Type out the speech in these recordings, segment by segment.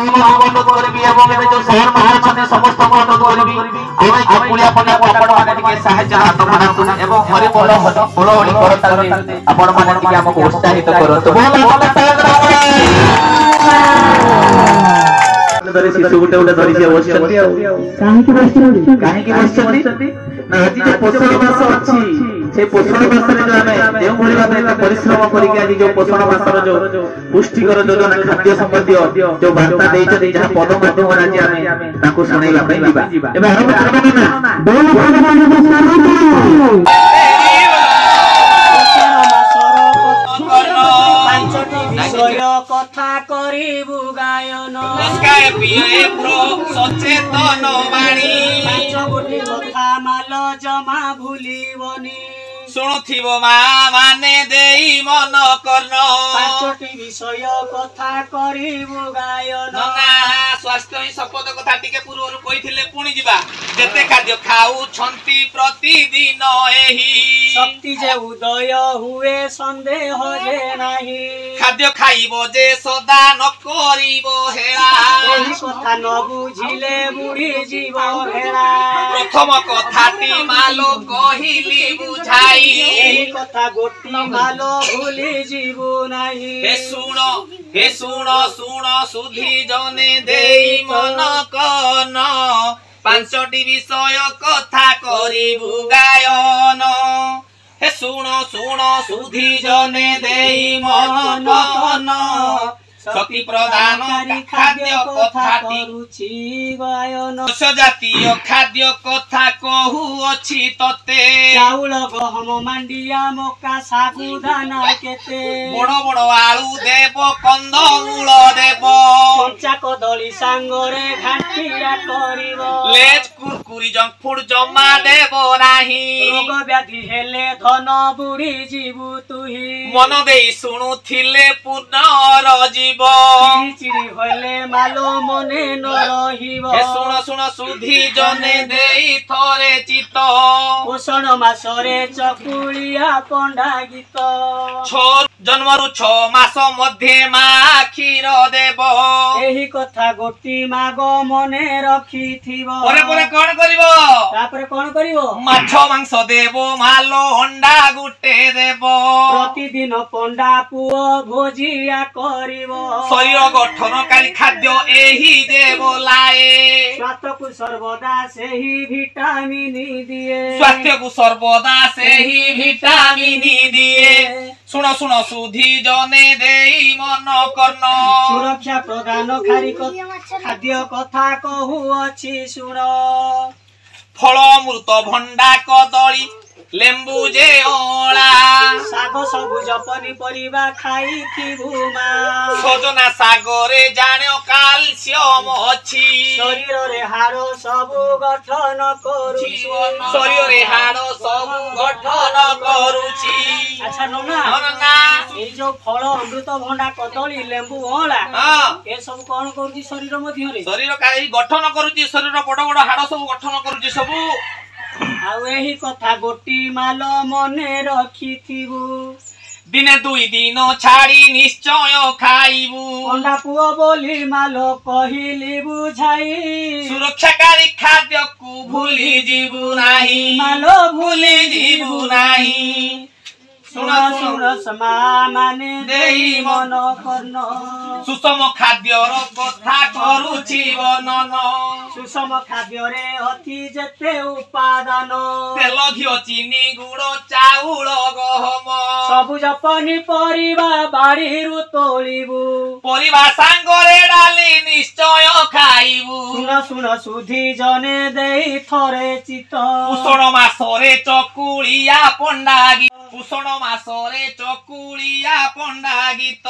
अनुरोध करबी एवं एबे जो शहर बाहर छने समस्त को अनुरोध करबी आ पुलिया पन्ना को आपण माने टिके सहायता हाथ मानतु एवं हरि बोल बोलवणी करताले आपण माने टिके हमको उत्साहित करतु बोल धरी शिशु गुटे गुटे धरी से बसछती काहे की बसछती ना आज जो पोषण मास अछि से पोषण मास रे जो हमें देव भली भाबे परिश्रम करिके आज जो पोषण मास रो जो पुष्टिकर योजना खाद्य संबंधी जो वार्ता देइछ जहा पद माध्यम रे आज हमें ताको सुनाइला पई दिबा एबे आरंभ करबा ना बोल कथा करिबु गायन नमस्कार पिए प्रो सचेतन बाणी गोटी कथा माल जमा भूलिबनी शुणुथिबो मा माने देई मन कर्ण पांचटी विषय कथा करिबु गायन नना स्वास्थ्य ही शपथ कथा टिके पूर्वरु कहिथिले पुणी जिबा जेते खाद्य खाऊ छंती प्रतिदिन एही शक्ति जे उदय हुए संदेह जे नाही खाद्य खाइबो जे सदा न करिबो हेला एही कथा न बुझिले बुढ़ी जीव हेला प्रथम कथाटी मालो कहिली बुझाई एही कथा गोटी मालो भूली जीवु नाही हे सुण सुधी जने देई मन कन पांचटी विषय कथा करिबु गायन हे सुण सुधी जने देई मन कन शक्ति प्रदान खाद्य कथाटी रुचि गायन दश जातीय खाद्य कथा कहू अछि तते चाउल गहम मांडिया मक्का साबुदाना केते बड़ बड़ आलू देव कंद मूल देव कंचा कदली सांगरे घाटिया करिवो लेज कुरकुरी जंक फूड जमा देव नाही रोग व्याधि हेले धन बुढ़ी जीवु तुही मन देई सुनुथिले पुनर जीव चिड़ी चिड़ी होले मालो मने न रहिबो हे सुण सुधी जने देई थरे चित पोषण मासरे चकुलिया पंडा गीत छोर जन्मरु 6 मास मध्ये मा क्षीर देव एही कथा गोटी माग मने रखिथिबो परे परे कोन करिवो तापरे कोन करिवो माछ मांस देव मालो अंडा गुटे देव प्रतिदिन पंडा पुओ भोजिया करिवो शरीर गठनकारी खाद्य एही देव लाए स्वास्थ्य को सर्वदा सेही विटामिन दिए स्वास्थ्य को सर्वदा सेही विटामिन दिए सुन सुधी जने देई मन कर्ण सुरक्षा प्रदान खाद्य कथा कहू अछि सुन फल अमृत भंडा कदली लेंबू जे ओला साग सबुज पनिपरिबा खाइथिबु मा सजना सागरे जाण्यो क्याल्सियम अछि शरीर रे हाड़ सबु गठन करूछि शरीर रे हाड़ सबु गठन करूछि अच्छा नोना ए जो फल अमृत भंडा कदली लेंबू ओला ए सब कोन करूछि शरीर मध्य रे शरीर काई गठन करूछि शरीर बड़ बड़ हाड़ सब गठन करूछि सबु आउ एही कथा गोटी माल मने रखिथिबु दिने 2 दिन छाड़ी निश्चय खाइबु पंडा पुओ बोली माल कहिली बुझाई सुरक्षाकारी खाद्य को भूली जीवु नाही माल भूली जीवु नाही सुन समा माने देई मन कर्ण सुषम खाद्यर कथा करूछि वर्णन सुषम खाद्य रे अति जेते उपादान तेल घिओ चीनी गुड़ चाउल गहम सबुज पनिपरिबा बाड़ीरु तोलिबु परिबा सांगरे डाली निश्चय खाइबु सुन सुधी जने देई थरे चित पुषण मासरे चकुलिया पंडा पुषण मासरे चकुलिया पंडा गीत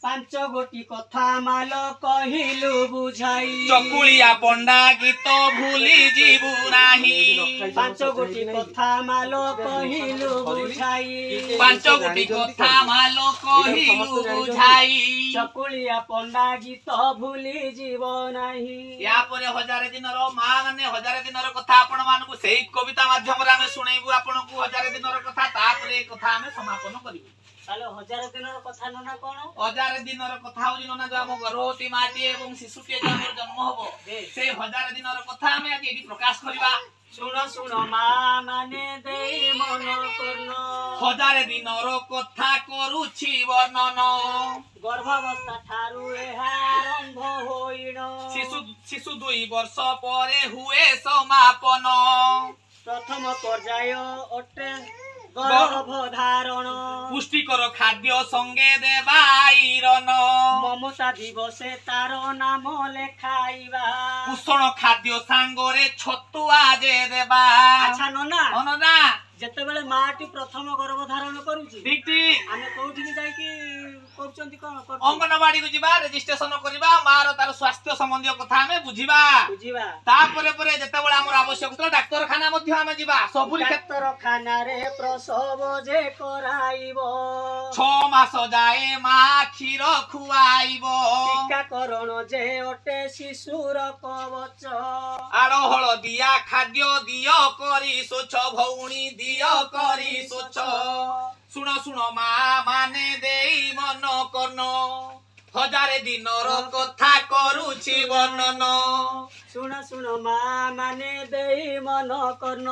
5 गोटी कथा माल कहिलु बुझाई चकुलिया पंडा गीत भूली जीवु नाही 5 गोटी कथा माल कहिलु बुझाई 5 गोटी कथा माल कहिलु बुझाई चकुलिया पंडा गीत भूली जीव नाही या परे 1000 दिनर मां माने 1000 दिनर कथा आपण मानकु सेही कविता माध्यम रे हमें सुनेइबु आपण को 1000 दिनर कथा तापरे कथा हमें समापन करिबु। ତାହେଲେ 1000 ଦିନର କଥା ନନା କଣ? 1000 ଦିନର କଥା ହଉଛି ନନା ଯୋଉ ଆମ ଗର୍ଭବତୀ ମାଟିଏ ଏବଂ ଶିଶୁଟିଏ ଯୋଉ ଆମର ଜନ୍ମ ହବ ସେଇ 1000 ଦିନର କଥା ଆମେ ଆଜି ଏଠି ପ୍ରକାଶ କରିବା। ଶୁଣ ଶୁଣ ମା ମାନେ ଦେଇ ମନ କର୍ଣ୍ଣ 1000 ଦିନର କଥା କରୁଛି ବର୍ଣ୍ଣନ। ଗର୍ଭାବସ୍ଥା ଠାରୁ ଏହା ଆରମ୍ଭ ହୋଇଣ ଶିଶୁ 2 ବର୍ଷ ପରେ ହୁଏ ସମାପନ। ପ୍ରଥମ ପର୍ଯ୍ୟାୟ ଅଟେ ଗର୍ଭ ଧାରଣ ପୁଷ୍ଟିକର ଖାଦ୍ୟ ସଙ୍ଗେ ଦେବା ଆଇରନ। ମମତା ଦିବସେ ତାର ନାମ ଲେଖାଇବା ପୋଷଣ ଖାଦ୍ୟ ସାଙ୍ଗରେ ଛତୁଆ ଯେ ଦେବା। ଆଚ୍ଛା ନନା ନନା ଯେତେବେଳେ ମାଟି ପ୍ରଥମ ଗର୍ଭ ଧାରଣ କରୁଛି ଠିକ ଠିକ ଆମେ କୋଉଠିକି ଯାଇକି କରୁଛନ୍ତି କଣ ଅଙ୍ଗନବାଡିକୁ ଯିବା ରେଜିଷ୍ଟ୍ରେସନ କରିବା ମାର ତାର ସ୍ୱାସ୍ଥ୍ୟ ସମ୍ବନ୍ଧୀୟ କଥା ଆମେ ବୁଝିବା। ତାପରେ ପରେ ଯେତେବେଳେ ଆମର ଆବଶ୍ୟକ ଡାକ୍ତରଖାନା ମଧ୍ୟ ଆମେ ଯିବା। ସବୁ ଡାକ୍ତରଖାନାରେ ପ୍ରସବ ଯେ କରାଇବ 6 ମାସ ଯାଏ ମା କ୍ଷୀର ଖୁଆଇବ। ଟୀକାକରଣ ଯେ ଅଟେ ଶିଶୁର କବଚ ଆଡ଼ ହଳଦିଆ ଖାଦ୍ୟ ଦିଅ କରି ସ୍ୱଚ୍ଛ ଭଉଣୀ ଦିଅ କରି ସ୍ୱଚ୍ଛ। ଶୁଣ ଶୁଣ ମା ମାନେ ଦେଇ ମନ କର୍ଣ୍ଣ 1000 ଦିନର କଥା କରୁଛି ବର୍ଣ୍ଣନ। ଶୁଣ ଶୁଣ ମା ମାନେ ଦେଇ ମନ କର୍ଣ୍ଣ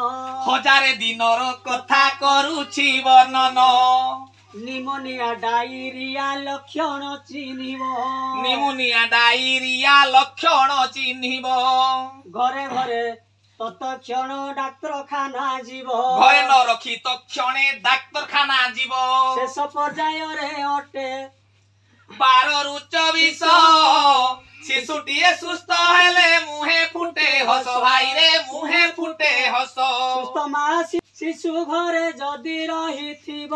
1000 ଦିନର କଥା କରୁଛି ବର୍ଣ୍ଣନ। ନିମୋନିଆ ଡାଇରିଆ ଲକ୍ଷଣ ଚିହ୍ନିବ ନିମୋନିଆ ଡାଇରିଆ ଲକ୍ଷଣ ଚିହ୍ନିବ। ଘରେ ଘରେ ତତ୍କ୍ଷଣ ଡାକ୍ତରଖାନା ଯିବ ଘରେ ନ ରଖି ତକ୍ଷଣେ ଡାକ୍ତରଖାନା ଯିବ। ଶେଷ ପର୍ଯ୍ୟାୟରେ ଅଟେ 12 ରୁ 24 ଶିଶୁଟିଏ ସୁସ୍ଥ ହେଲେ ମୁହେ ଫୁଟେ ହସ ଭାଇରେ ମୁହେ ଫୁଟେ ହସ। ସୁସ୍ଥ ମା ଶିଶୁ ଘରେ ଯଦି ରହିଥିବ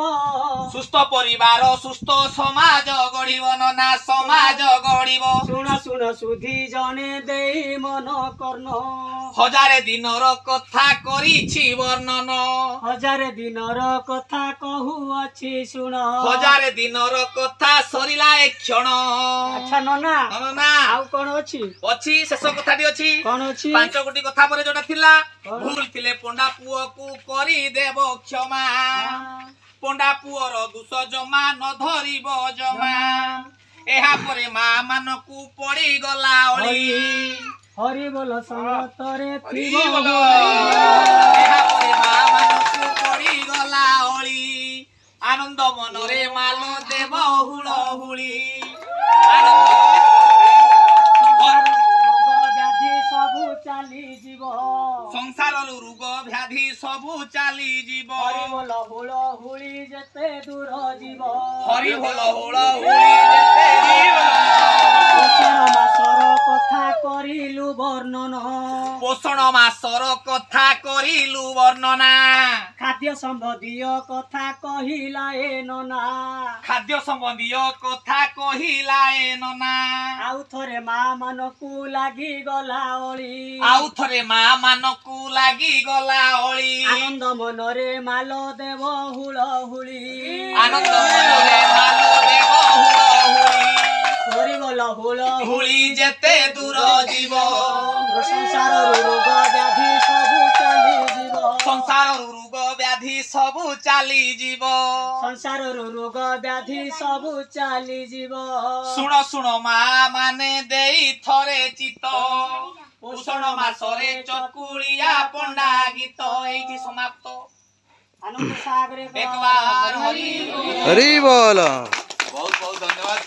ସୁସ୍ଥ ପରିବାର ସୁସ୍ଥ ସମାଜ ଗଢିବ ନନା ସମାଜ ଗଢିବ। ଶୁଣ ଶୁଣ ସୁଧି ଜଣେ ଦେଇ ମନ କର୍ଣ୍ଣ 1000 ଦିନର କଥା କରିଛି ବର୍ଣ୍ଣନ। 1000 ଦିନର କଥା କହୁଅଛି ଶୁଣ 1000 ଦିନର କଥା ସରିଲା ଏ କ୍ଷଣ। ଆଚ୍ଛା ନନା ନନା ଆଉ କଣ ଅଛି? ଅଛି ଶେଷ କଥାଟି ଅଛି। କଣ ଅଛି? 5 ଗୋଟି କଥା ପରେ ଯୋଉଟା ଥିଲା ଭୁଲ ଥିଲେ ପଣ୍ଡା ପୁଅକୁ କରିଦେବ କ୍ଷମା। ପଣ୍ଡା ପୁଅର ଦୋଷ ଜମା ନ ଧରିବ ଜମା। ଏହା ପରେ ମା ମାନଙ୍କୁ ପଡିଗଲା ଅଳି ହରି ବୋଲ ସଂଗତରେ ଏହା ପରେ ମା ମାନଙ୍କୁ ପଡିଗଲା ଅଳି ଆନନ୍ଦ ମନରେ ମାଲ ଦେବ ହୁଳ ହୁଳି। ସବୁ ଚାଲିଯିବ ସଂସାରରୁ ରୋଗ ବ୍ୟାଧି ସବୁ ଚାଲିଯିବ। ହରି ବୋଲ ହୁଳ ହୁଳି ଯେତେ ଦୂର ଯିବ ହରି ବୋଲ ହୁଳ ହୁଳି ଯେତେ ଯିବ। ପୋଷଣ ମାସର କଥା କରିଲୁ ବର୍ଣ୍ଣନ ପୋଷଣ ମାସର କଥା କରିଲୁ ବର୍ଣ୍ଣନା। ଖାଦ୍ୟ ସମ୍ବନ୍ଧୀୟ କଥା କହିଲା ଏ ନନା ଖାଦ୍ୟ ସମ୍ବନ୍ଧୀୟ କଥା କହିଲା ଏ ନନା। ଆଉ ଥରେ ମା ମାନଙ୍କୁ ଲାଗିଗଲା ଅଳି ଆଉ ଥରେ ମା ମାନଙ୍କୁ ଲାଗିଗଲା ଅଳି ଆନନ୍ଦ ମନରେ ମାଲ ଦେବ ହୁଳ ହୁଳି ଆନନ୍ଦ ମନରେ ମାଲ ଦେବ ହୁଳ ହୁଳି। ହରି ବୋଲ ହୁଳ ହୁଳି ଯେତେ ଦୂର ଯିବ ସଂସାରରୁ ରୋଗ ବ୍ୟାଧି ସବୁ ଚାଲିଯିବ ସଂସାରରୁ ରୋଗ ବ୍ୟାଧି ସବୁ ଚାଲିଯିବ ସଂସାରରୁ ରୋଗ ବ୍ୟାଧି ସବୁ ଚାଲିଯିବ। ଶୁଣ ଶୁଣ ମା ମାନେ ଦେଇ ଥରେ ଚିତ ପୋଷଣ ମାସରେ ଚକୁଳିଆ ପଣ୍ଡା ଗୀତ ଏଇଠି ସମାପ୍ତ। ଆନନ୍ଦ ସାଗରେ ଏକ ବାର ହରି ହରି ବୋଲ। ବହୁତ ବହୁତ ଧନ୍ୟବାଦ।